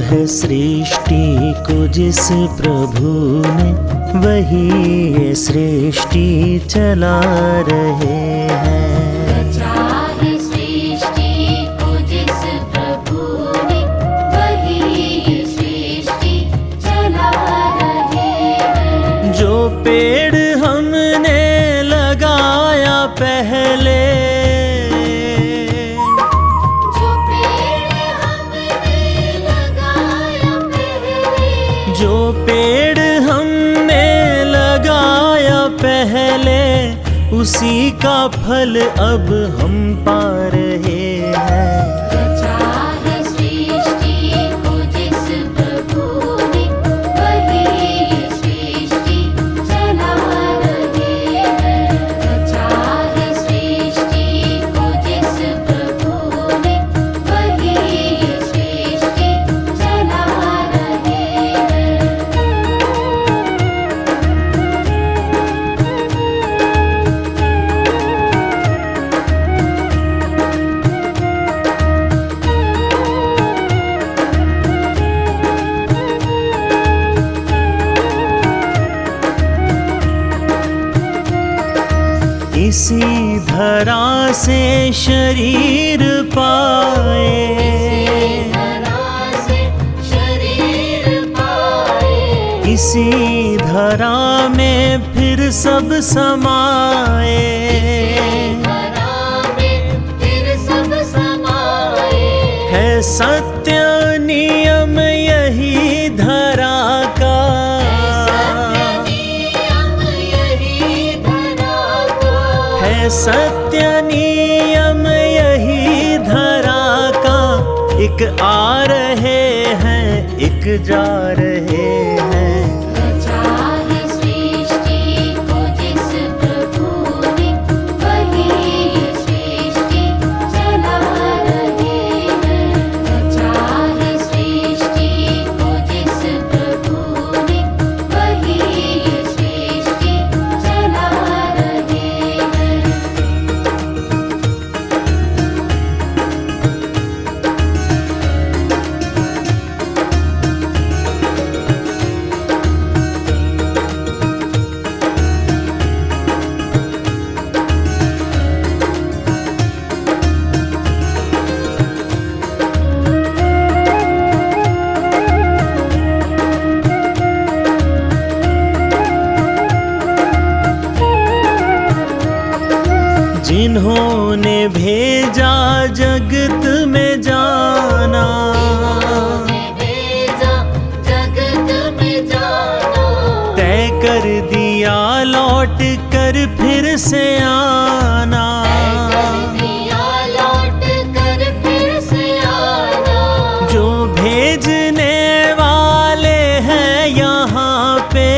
है सृष्टि को जिस प्रभु ने, वही ये सृष्टि चला रहे हैं। रचा है सृष्टि को जिस प्रभु ने, वही ये सृष्टि चला रहे हैं। जो पेड़ हमने लगाया पहले, जो पेड़ हमने लगाया पहले, उसी का फल अब हम पा रहे हैं। रचा है सृष्टि को जिस प्रभु ने, वही ये सृष्टि चला रहे हैं। रचा है सृष्टि को जिस प्रभु ने, वही ये सृष्टि चला रहे हैं। इसी धरा से शरीर पाए, इसी धरा में फिर सब समाए। है सत्य नियम यही धरा का, है सत्य नियम यही धरा का। एक आ रहे हैं, एक जा रहे हैं। रचा है सृष्टि को जिस प्रभु ने, वही ये सृष्टि चला रहे हैं। रचा है सृष्टि को जिस प्रभु ने, वही ये सृष्टि चला रहे हैं। जिन्होंने भेजा जगत में जाना, तय कर दिया लौट कर फिर से आना। जो भेजने वाले हैं यहाँ पे,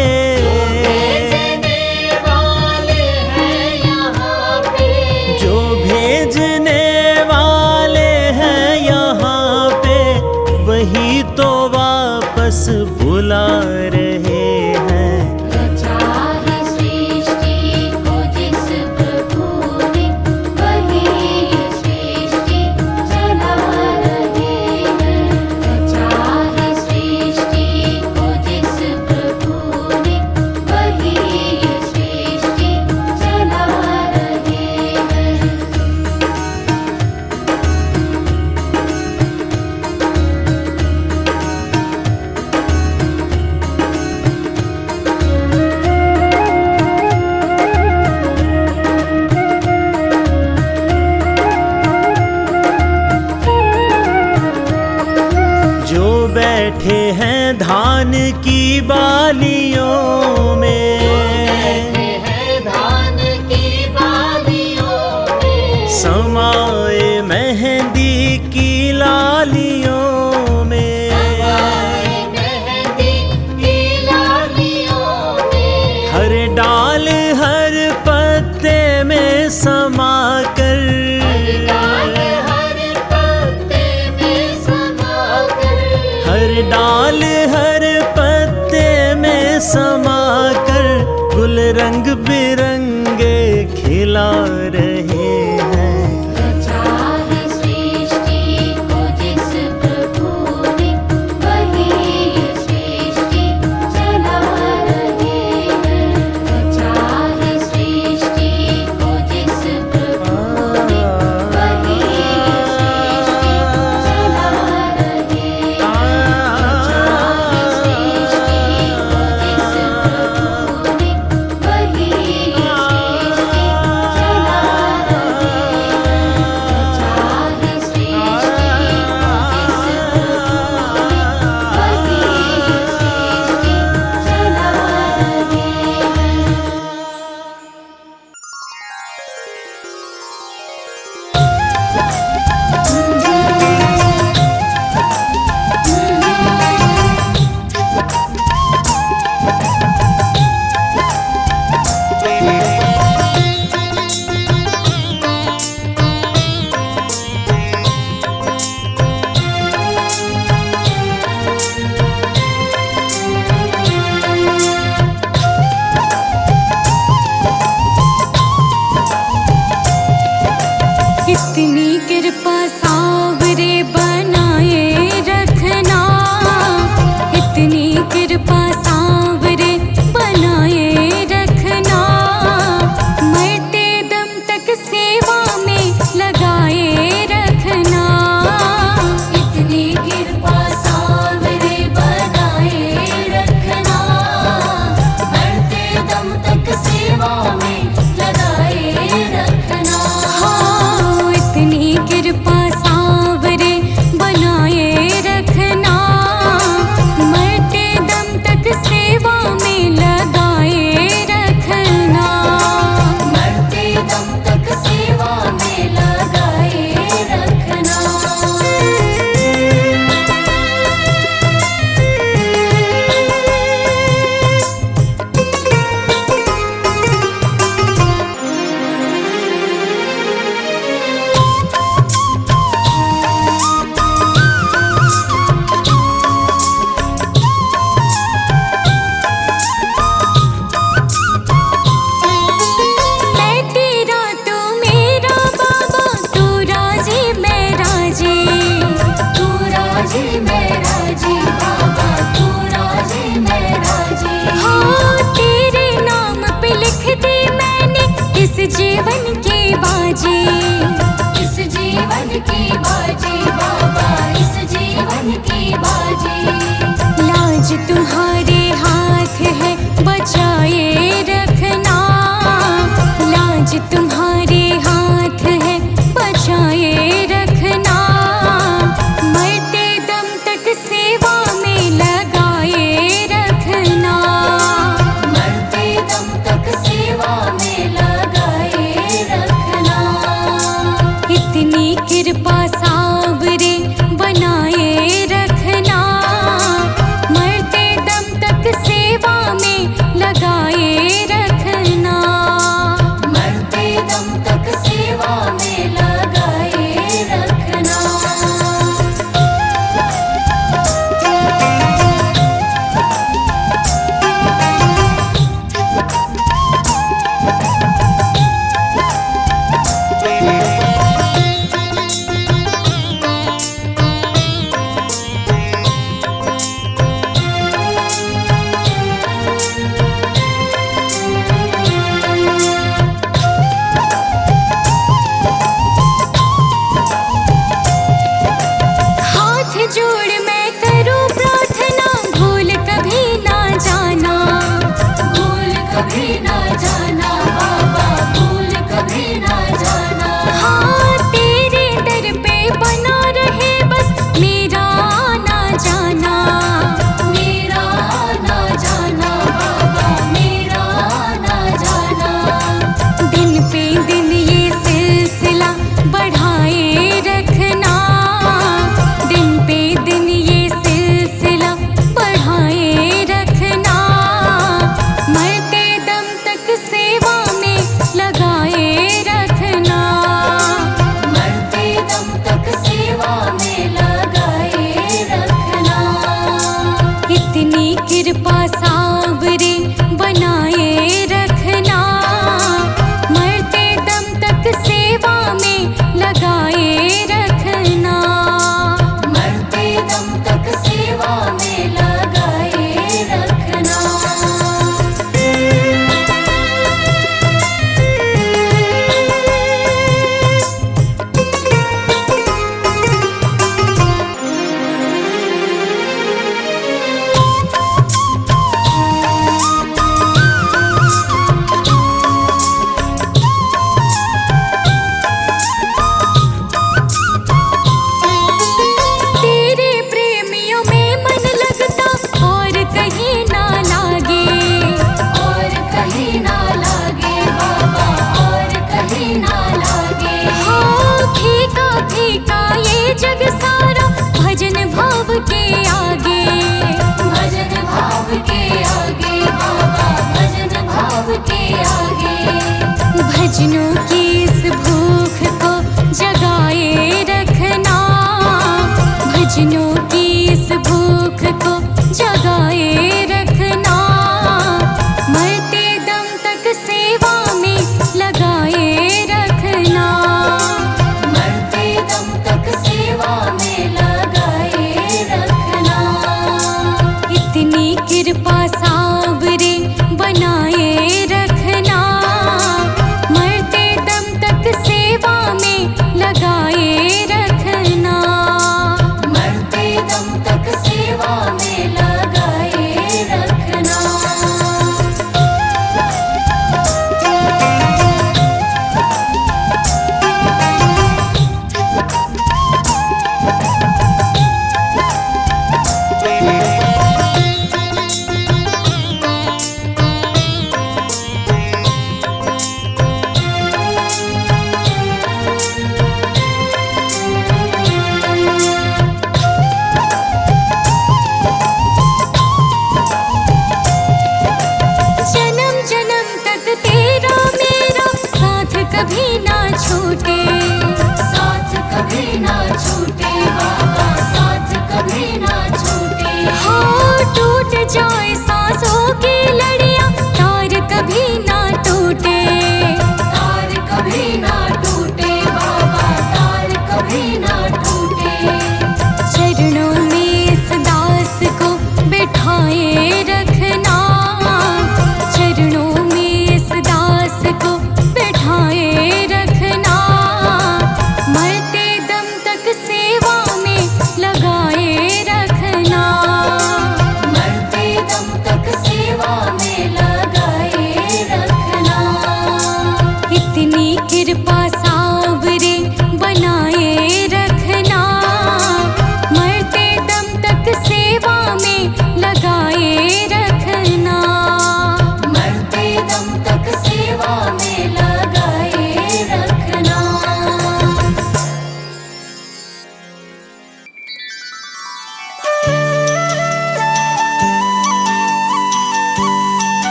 जो भेजने वाले हैं यहाँ पे, वही तो वापस बुला रहे हैं। रचा है सृष्टि को जिस प्रभु ने, वही ये सृष्टि चला रहे हैं। रचा है सृष्टि को जिस प्रभु ने, वही ये सृष्टि चला रहे हैं। जो बैठे हैं धान की बालियों में, समाए मेहंदी की लालियों में। हर डाल हर पत्ते में समा कर, हर डाल हर पत्ते में समा कर, गुल रंग बिरंगे खिला रहे हैं। रचा है सृष्टि को जिस प्रभु ने, इतनी कृपा सावरे बनाए रखना, इतनी कृपा सावरे बनाए रखना, मरते दम तक सेवा में लगाए रखना। इतनी कृपा सावरे बनाए रखना, मरते दम तक सेवा में लगाए रखना। हाँ, इतनी कृपा सावरे बनाए रखना, मरते दम तक सेवा में लगाए रखना, मरते दम तक सेवा में लगाए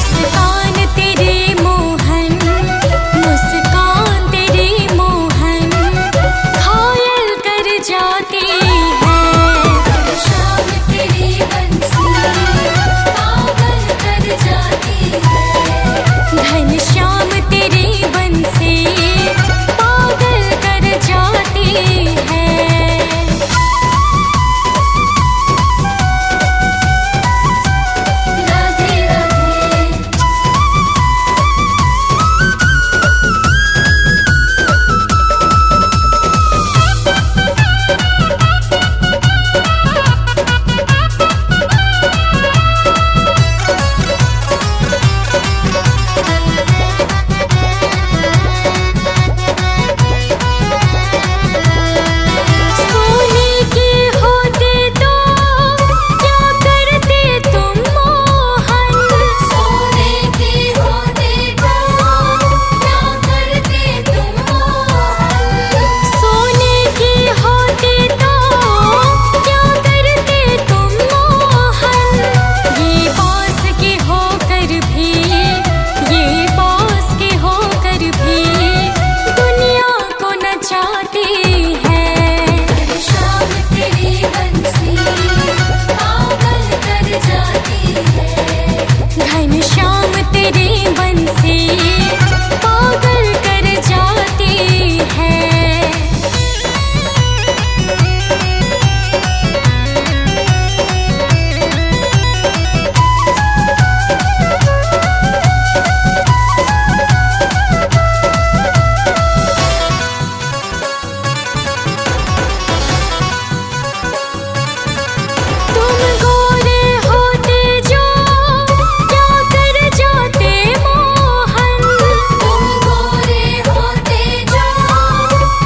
मुस्कान तेरी मोहन, मुस्कान तेरी मोहन घायल कर जाती है। शाम तेरी बंसी पागल कर जाती है। घनश्याम तेरी बंसी पागल कर जाती है। राधे राधे सोने के होते तो क्या करते तुम मोहन। सोने के होते तो क्या करते तुम मोहन। सोने के होते तो क्या करते तुम मोहन। ये पास के होकर भी, ये पास के होकर भी दुनिया को नचाती है। शाम तेरी बंसी पागल कर जाती है। घनश्याम तेरी बंसी पागल कर जाती है। तुम गोरे होते जो क्या कर जाते मोहन। तुम गोरे होते जो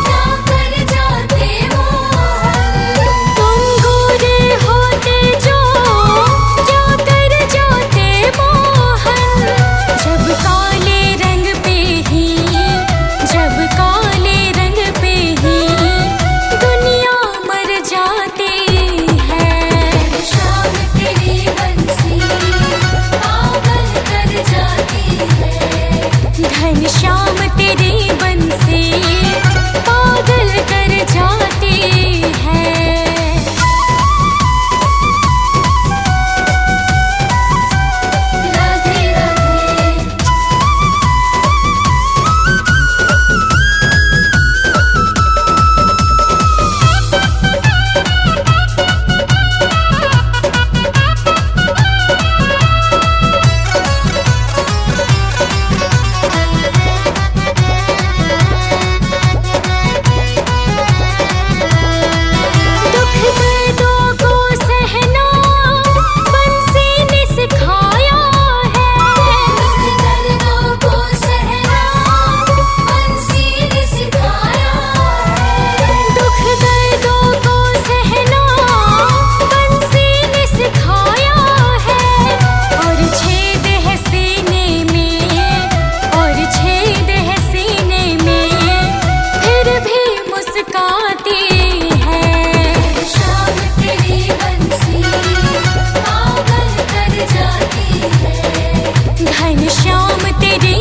क्या कर जाते मोहन। तुम गोरे होते जो क्या कर जाते मोहन। जब काले रंग पे ही, जब काले रंग पे ही दुनिया मर जाती है। शाम तेरी बंसी पागल कर जाती है। घनश्याम तेरी बंसी पागल कर जाती है। राधे राधे दुख दर्दों को सहना बंसी ने सिखाया है। दुख दर्दों को सहना बंसी ने सिखाया है। दुख दर्दों को सहना बंसी ने सिखाया है। और छेद है सीने में, और छेद है सीने में फिर भी मुस्काती है। शाम तेरी बंसी पागल कर जाती है। घनश्याम तेरी